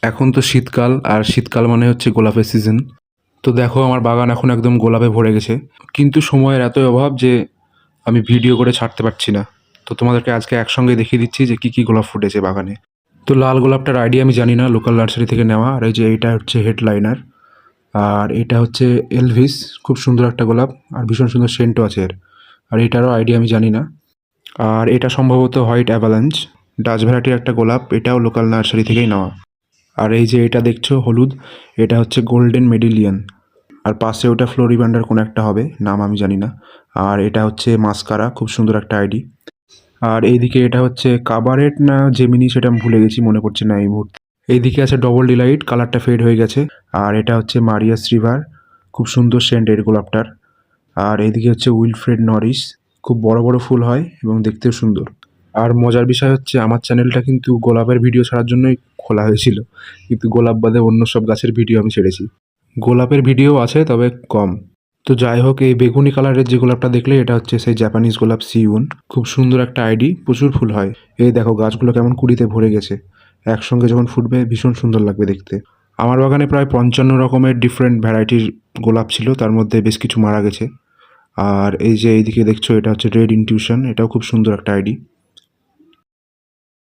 এখন তো শীতকাল, আর শীতকাল মানে হচ্ছে গোলাপের সিজন। তো দেখো আমার বাগান এখন একদম গোলাপে ভরে গেছে। কিন্তু সময়ের এতই অভাব যে আমি ভিডিও করে ছাড়তে পারছি না। তো তোমাদেরকে আজকে একসঙ্গে দেখিয়ে দিচ্ছি যে কী কী গোলাপ ফুটেছে বাগানে। তো লাল গোলাপটার আইডিয়া আমি জানি না, লোকাল নার্সারি থেকে নেওয়া। আর এই যে এইটা হচ্ছে হেডলাইনার, আর এটা হচ্ছে এলভিস। খুব সুন্দর একটা গোলাপ, আর ভীষণ সুন্দর সেন্টও আছে এর। আর এটারও আইডিয়া আমি জানি না। আর এটা সম্ভবত হোয়াইট অ্যাভালাঞ্চ, ডাচ ভ্যারাইটির একটা গোলাপ, এটাও লোকাল নার্সারি থেকেই নেওয়া। আর এই যে এটা দেখছো হলুদ, এটা হচ্ছে গোল্ডেন মেডিলিয়ান। আর পাশে ওটা ফ্লোরিবান্ডার কোনো একটা হবে, নাম আমি জানি না। আর এটা হচ্ছে মাস্কারা, খুব সুন্দর একটা আইডি। আর এইদিকে এটা হচ্ছে কাবারেট না জেমিনি, সেটা আমি ভুলে গেছি, মনে পড়ছে না এই মুহূর্তে। এইদিকে আছে ডবল ডিলাইট, কালারটা ফেড হয়ে গেছে। আর এটা হচ্ছে মারিয়াস রিভার, খুব সুন্দর সেন্ট এর গোলাপটার। আর এইদিকে হচ্ছে উইলফ্রেড নরিস, খুব বড় বড় ফুল হয় এবং দেখতেও সুন্দর। আর মজার বিষয় হচ্ছে আমার চ্যানেলটা কিন্তু গোলাপের ভিডিও ছাড়ার জন্যই খোলা হয়েছিল, কিন্তু গোলাপ বাদে অন্য সব গাছের ভিডিও আমি ছেড়েছি। গোলাপের ভিডিও আছে, তবে কম। তো যাই হোক, এই বেগুনি কালারের যে গোলাপটা দেখলে, এটা হচ্ছে সেই জাপানিজ গোলাপ সিউন। খুব সুন্দর একটা আইডি, প্রচুর ফুল হয়। এই দেখো গাছগুলো কেমন কুড়িতে ভরে গেছে। একসঙ্গে যখন ফুটবে ভীষণ সুন্দর লাগবে দেখতে। আমার বাগানে প্রায় 55 রকমের ডিফারেন্ট ভ্যারাইটির গোলাপ ছিল, তার মধ্যে বেশ কিছু মারা গেছে। আর এই যে এইদিকে দেখছো, এটা হচ্ছে রেড ইনটিউশন, এটাও খুব সুন্দর একটা আইডি।